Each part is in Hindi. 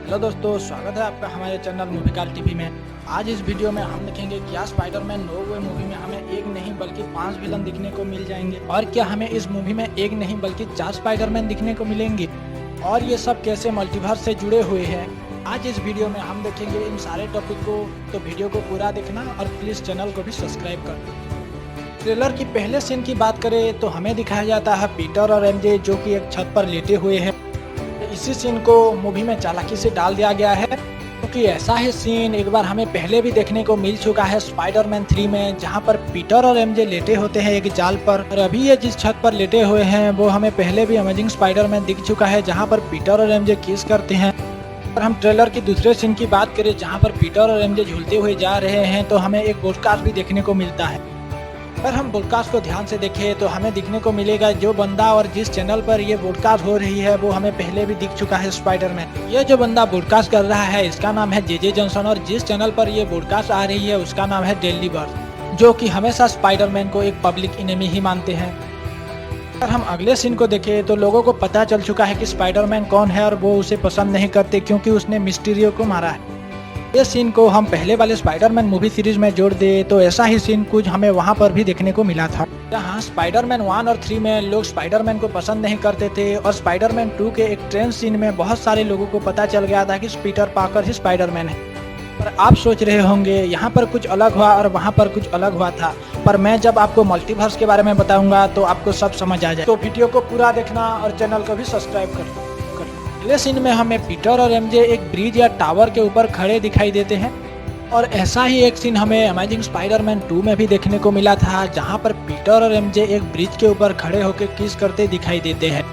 हेलो दोस्तों, स्वागत है आपका हमारे चैनल मूवीकाल टीवी में। आज इस वीडियो में हम देखेंगे क्या स्पाइडरमैन नो वे मूवी में हमें एक नहीं बल्कि 5 विलन दिखने को मिल जाएंगे, और क्या हमें इस मूवी में एक नहीं बल्कि 4 स्पाइडरमैन दिखने को मिलेंगे, और ये सब कैसे मल्टीवर्स से जुड़े हुए हैं। आज इस वीडियो में हम देखेंगे इन सारे टॉपिक को, तो वीडियो को पूरा देखना और प्लीज चैनल को भी सब्सक्राइब करना। ट्रेलर की पहले सीन की बात करें तो हमें दिखाया जाता है पीटर और एमजे जो कि एक छत पर लेटे हुए हैं। इसी सीन को मूवी में चालाकी से डाल दिया गया है, क्योंकि ऐसा ही सीन एक बार हमें पहले भी देखने को मिल चुका है स्पाइडरमैन 3 में, जहां पर पीटर और एमजे लेटे होते हैं एक जाल पर। और अभी ये जिस छत पर लेटे हुए हैं वो हमें पहले भी अमेजिंग स्पाइडरमैन दिख चुका है, जहां पर पीटर और एमजे किस करते हैं। और हम ट्रेलर की दूसरे सीन की बात करें जहां पर पीटर और एमजे झूलते हुए जा रहे हैं, तो हमें एक पॉडकास्ट भी देखने को मिलता है। अगर हम पॉडकास्ट को ध्यान से देखें तो हमें दिखने को मिलेगा जो बंदा और जिस चैनल पर ये पॉडकास्ट हो रही है वो हमें पहले भी दिख चुका है स्पाइडरमैन। ये जो बंदा पॉडकास्ट कर रहा है इसका नाम है जेजे जॉनसन, और जिस चैनल पर ये पॉडकास्ट आ रही है उसका नाम है डेली बर्ड, जो कि हमेशा स्पाइडरमैन को एक पब्लिक इनेमी ही मानते हैं। अगर हम अगले सीन को देखें तो लोगों को पता चल चुका है कि स्पाइडरमैन कौन है, और वो उसे पसंद नहीं करते क्योंकि उसने मिस्टीरियो को मारा है। इस सीन को हम पहले वाले स्पाइडरमैन मूवी सीरीज में जोड़ दे तो ऐसा ही सीन कुछ हमें वहां पर भी देखने को मिला था, जहां स्पाइडरमैन 1 और 3 में लोग स्पाइडरमैन को पसंद नहीं करते थे, और स्पाइडरमैन 2 के एक ट्रेन सीन में बहुत सारे लोगों को पता चल गया था कि पीटर पार्कर ही स्पाइडरमैन है। पर आप सोच रहे होंगे यहाँ पर कुछ अलग हुआ और वहाँ पर कुछ अलग हुआ था, पर मैं जब आपको मल्टीवर्स के बारे में बताऊंगा तो आपको सब समझ आ जाए। तो वीडियो को पूरा देखना और चैनल को भी सब्सक्राइब कर। अगले सीन में हमें पीटर और एमजे एक ब्रिज या टावर के ऊपर खड़े दिखाई देते हैं, और ऐसा ही एक सीन हमें अमेजिंग स्पाइडरमैन 2 में भी देखने को मिला था, जहां पर पीटर और एमजे एक ब्रिज के ऊपर खड़े होकर किस करते दिखाई देते हैं,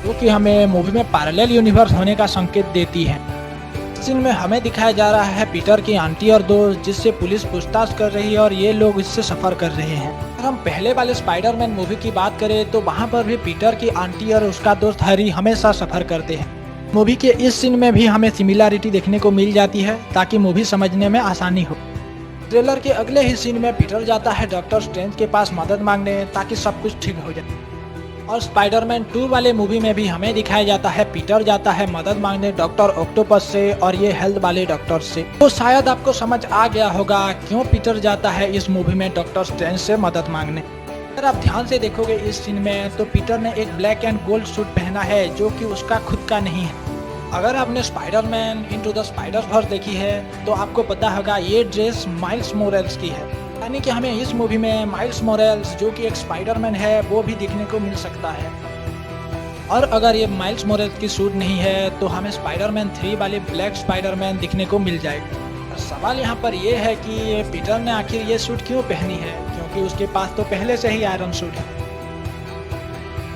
जो कि हमें मूवी में पैरेलल यूनिवर्स होने का संकेत देती है। इस सीन में हमें दिखाया जा रहा है पीटर की आंटी और दोस्त, जिससे पुलिस पूछताछ कर रही है और ये लोग इससे सफर कर रहे हैं। अगर हम पहले वाले स्पाइडरमैन मूवी की बात करें तो वहाँ पर भी पीटर की आंटी और उसका दोस्त हैरी हमेशा सफर करते हैं। मूवी के इस सीन में भी हमें सिमिलरिटी देखने को मिल जाती है ताकि मूवी समझने में आसानी हो। ट्रेलर के अगले ही सीन में पीटर जाता है डॉक्टर स्ट्रेंज के पास मदद मांगने ताकि सब कुछ ठीक हो जाए, और स्पाइडरमैन 2 वाले मूवी में भी हमें दिखाया जाता है पीटर जाता है मदद मांगने डॉक्टर ऑक्टोपस से, और ये हेल्थ वाले डॉक्टर से। तो शायद आपको समझ आ गया होगा क्यों पीटर जाता है इस मूवी में डॉक्टर स्ट्रेंज से मदद मांगने। अगर आप ध्यान से देखोगे इस सीन में तो पीटर ने एक ब्लैक एंड गोल्ड सूट पहना है जो कि उसका खुद का नहीं है। अगर आपने स्पाइडरमैन इनटू द स्पाइडरवर्स देखी है तो आपको पता होगा ये ड्रेस माइल्स मोरेल्स की है, यानी कि हमें इस मूवी में माइल्स मोरेल्स जो कि एक स्पाइडरमैन है वो भी देखने को मिल सकता है। और अगर ये माइल्स मोरेल्स की सूट नहीं है तो हमें स्पाइडरमैन 3 वाले ब्लैक स्पाइडरमैन दिखने को मिल जाएगी। सवाल यहाँ पर यह है कि पीटर ने आखिर ये सूट क्यों पहनी है, क्योंकि उसके पास तो पहले से ही आयरन सूट है।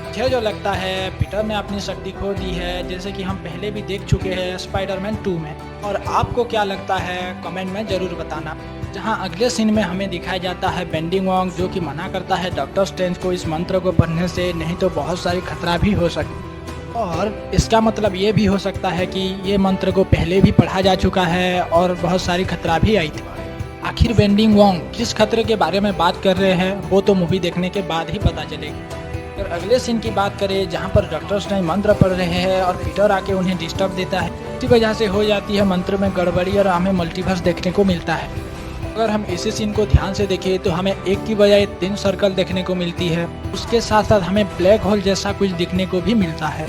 मुझे जो लगता है पीटर ने अपनी शक्ति खो दी है, जैसे कि हम पहले भी देख चुके हैं स्पाइडरमैन 2 में। और आपको क्या लगता है कमेंट में जरूर बताना। जहां अगले सीन में हमें दिखाया जाता है बेंडिंग वॉन्ग, जो कि मना करता है डॉक्टर स्ट्रेंज को इस मंत्र को पढ़ने से, नहीं तो बहुत सारी खतरा भी हो सकती। और इसका मतलब ये भी हो सकता है कि ये मंत्र को पहले भी पढ़ा जा चुका है और बहुत सारी खतरा भी आई थी। आखिर बेंडिंग वॉन्ग किस खतरे के बारे में बात कर रहे हैं वो तो मूवी देखने के बाद ही पता चलेगी। अगर अगले सीन की बात करें जहां पर डॉक्टर स्ट्रेंज मंत्र पढ़ रहे हैं और पीटर आके उन्हें डिस्टर्ब देता है, इसी वजह से हो जाती है मंत्र में गड़बड़ी और हमें मल्टीवर्स देखने को मिलता है। अगर हम इसी सीन को ध्यान से देखें तो हमें एक की बजाय 3 सर्कल देखने को मिलती है, उसके साथ साथ हमें ब्लैक होल जैसा कुछ दिखने को भी मिलता है।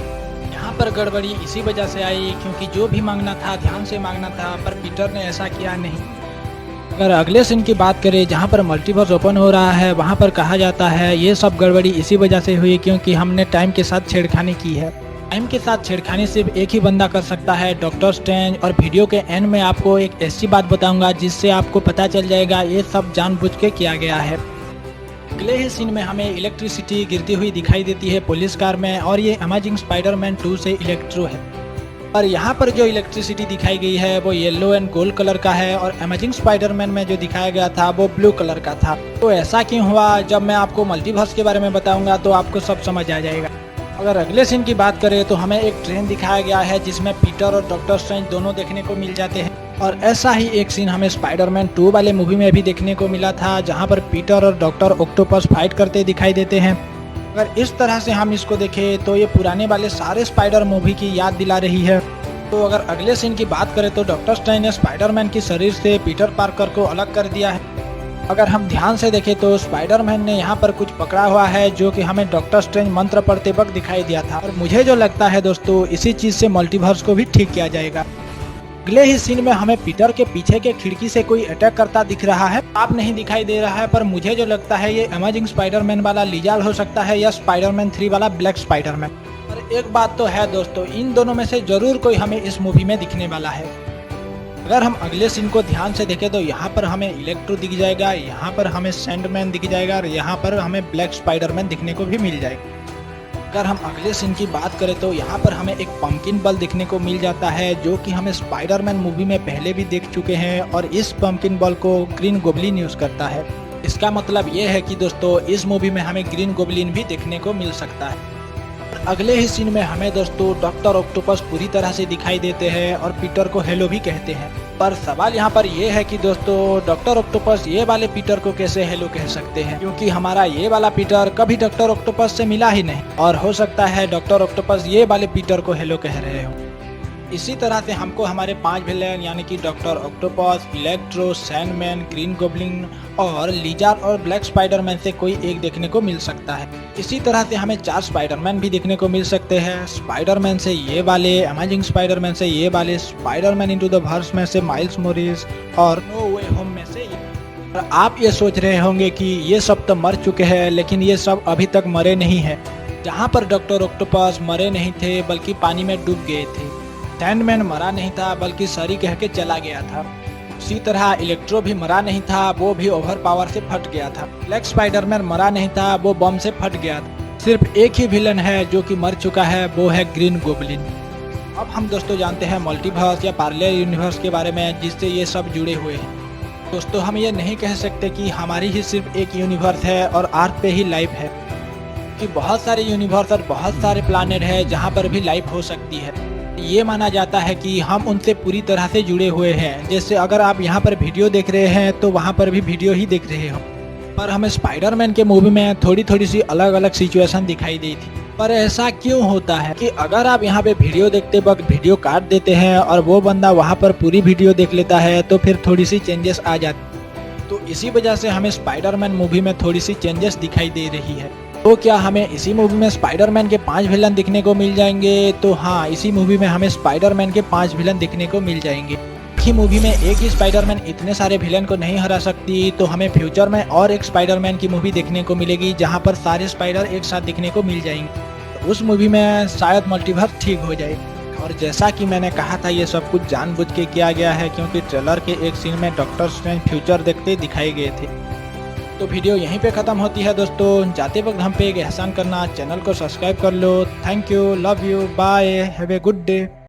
यहाँ पर गड़बड़ी इसी वजह से आई क्योंकि जो भी मांगना था ध्यान से मांगना था, पर पीटर ने ऐसा किया नहीं। अगर अगले सीन की बात करें जहाँ पर मल्टीवर्स ओपन हो रहा है, वहाँ पर कहा जाता है ये सब गड़बड़ी इसी वजह से हुई क्योंकि हमने टाइम के साथ छेड़खानी की है। टाइम के साथ छेड़खानी सिर्फ एक ही बंदा कर सकता है, डॉक्टर स्ट्रेंज। और वीडियो के एंड में आपको एक ऐसी बात बताऊंगा जिससे आपको पता चल जाएगा ये सब जानबूझ के किया गया है। अगले ही सीन में हमें इलेक्ट्रिसिटी गिरती हुई दिखाई देती है पुलिस कार में, और ये अमेजिंग स्पाइडरमैन 2 से इलेक्ट्रो है। और यहाँ पर जो इलेक्ट्रिसिटी दिखाई गई है वो येलो एंड गोल्ड कलर का है, और अमेजिंग स्पाइडरमैन में जो दिखाया गया था वो ब्लू कलर का था। तो ऐसा क्यों हुआ, जब मैं आपको मल्टीवर्स के बारे में बताऊंगा तो आपको सब समझ आ जाएगा। अगर अगले सीन की बात करें तो हमें एक ट्रेन दिखाया गया है जिसमें पीटर और डॉक्टर स्ट्रेंज दोनों देखने को मिल जाते हैं, और ऐसा ही एक सीन हमें स्पाइडरमैन 2 वाले मूवी में भी देखने को मिला था, जहाँ पर पीटर और डॉक्टर ऑक्टोपस फाइट करते दिखाई देते हैं। अगर इस तरह से हम इसको देखें तो ये पुराने वाले सारे स्पाइडर मूवी की याद दिला रही है। तो अगर अगले सीन की बात करें तो डॉक्टर स्ट्रेंज ने स्पाइडरमैन की शरीर से पीटर पार्कर को अलग कर दिया है। अगर हम ध्यान से देखें तो स्पाइडरमैन ने यहाँ पर कुछ पकड़ा हुआ है जो कि हमें डॉक्टर स्ट्रेंज मंत्र पढ़ते वक्त दिखाई दिया था, और मुझे जो लगता है दोस्तों इसी चीज से मल्टीवर्स को भी ठीक किया जाएगा। अगले ही सीन में हमें पीटर के पीछे के खिड़की से कोई अटैक करता दिख रहा है। आप नहीं दिखाई दे रहा है, पर मुझे जो लगता है ये अमेजिंग स्पाइडरमैन वाला लीजाल हो सकता है या स्पाइडरमैन 3 वाला ब्लैक स्पाइडरमैन। पर एक बात तो है दोस्तों, इन दोनों में से जरूर कोई हमें इस मूवी में दिखने वाला है। अगर हम अगले सीन को ध्यान से देखें तो यहाँ पर हमें इलेक्ट्रो दिख जाएगा, यहाँ पर हमें सैंडमैन दिख जाएगा और यहाँ पर हमें ब्लैक स्पाइडरमैन दिखने को भी मिल जाएगा। अगर हम अगले सीन की बात करें तो यहाँ पर हमें एक पंपकिन बॉल दिखने को मिल जाता है जो कि हमें स्पाइडरमैन मूवी में पहले भी देख चुके हैं, और इस पंपकिन बॉल को ग्रीन गोब्लिन यूज करता है। इसका मतलब ये है कि दोस्तों इस मूवी में हमें ग्रीन गोब्लिन भी देखने को मिल सकता है। अगले ही सीन में हमें दोस्तों डॉक्टर ऑक्टोपस पूरी तरह से दिखाई देते हैं और पीटर को हेलो भी कहते हैं। पर सवाल यहाँ पर यह है कि दोस्तों डॉक्टर ऑक्टोपस ये वाले पीटर को कैसे हेलो कह सकते हैं, क्योंकि हमारा ये वाला पीटर कभी डॉक्टर ऑक्टोपस से मिला ही नहीं, और हो सकता है डॉक्टर ऑक्टोपस ये वाले पीटर को हेलो कह रहे हो। इसी तरह से हमको हमारे 5 विलेन यानी कि doctor octopus, electro, Sandman, green goblin और लीजार और ब्लैक स्पाइडरमैन से कोई एक देखने को मिल सकता है। इसी तरह से हमें 4 स्पाइडरमैन भी देखने को मिल सकते हैं। स्पाइडरमैन से ये वाले, अमेजिंग स्पाइडरमैन से ये वाले, स्पाइडरमैन इनटू द वर्स में से माइल्स मोरिस और नो वे होम में से ये। और आप ये सोच रहे होंगे कि ये सब तो मर चुके हैं, लेकिन ये सब अभी तक मरे नहीं है। जहाँ पर डॉक्टर ऑक्टोपस मरे नहीं थे बल्कि पानी में डूब गए थे, सैंडमैन मरा नहीं था बल्कि सॉरी कह के चला गया था, उसी तरह इलेक्ट्रो भी मरा नहीं था, वो भी ओवर पावर से फट गया था, ब्लैक स्पाइडरमैन मरा नहीं था, वो बम से फट गया था। सिर्फ एक ही विलन है जो कि मर चुका है, वो है ग्रीन गोब्लिन। अब हम दोस्तों जानते हैं मल्टीवर्स या पैरेलल यूनिवर्स के बारे में जिससे ये सब जुड़े हुए हैं। दोस्तों हम ये नहीं कह सकते कि हमारी ही सिर्फ एक यूनिवर्स है और अर्थ पे ही लाइफ है, कि बहुत सारे यूनिवर्स और बहुत सारे प्लानेट है जहाँ पर भी लाइफ हो सकती है। ये माना जाता है कि हम उनसे पूरी तरह से जुड़े हुए हैं। जैसे अगर आप यहाँ पर वीडियो देख रहे हैं तो वहाँ पर भी वीडियो ही देख रहे हो। पर हमें स्पाइडरमैन के मूवी में थोड़ी थोड़ी सी अलग अलग सिचुएशन दिखाई दी थी। पर ऐसा क्यों होता है कि अगर आप यहाँ पे वीडियो देखते वक्त वीडियो काट देते हैं और वो बंदा वहाँ पर पूरी वीडियो देख लेता है तो फिर थोड़ी सी चेंजेस आ जाती। तो इसी वजह से हमें स्पाइडरमैन मूवी में थोड़ी सी चेंजेस दिखाई दे रही है। तो क्या हमें इसी मूवी में स्पाइडरमैन के 5 विलन दिखने को मिल जाएंगे? तो हाँ, इसी मूवी में हमें स्पाइडरमैन के 5 विलन दिखने को मिल जाएंगे। ही मूवी में एक ही स्पाइडरमैन इतने सारे विलन को नहीं हरा सकती, तो हमें फ्यूचर में और एक स्पाइडरमैन की मूवी देखने को मिलेगी जहाँ पर सारे स्पाइडर एक साथ दिखने को मिल जाएंगे। तो उस मूवी में शायद मल्टीवर्स ठीक हो जाए। और जैसा कि मैंने कहा था ये सब कुछ जानबूझ के किया गया है, क्योंकि ट्रेलर के एक सीन में डॉक्टर स्ट्रेंज फ्यूचर देखते दिखाए गए थे। तो वीडियो यहीं पे ख़त्म होती है दोस्तों। जाते वक्त हम पे एक एहसान करना, चैनल को सब्सक्राइब कर लो। Thank you, love you, bye, have a good day.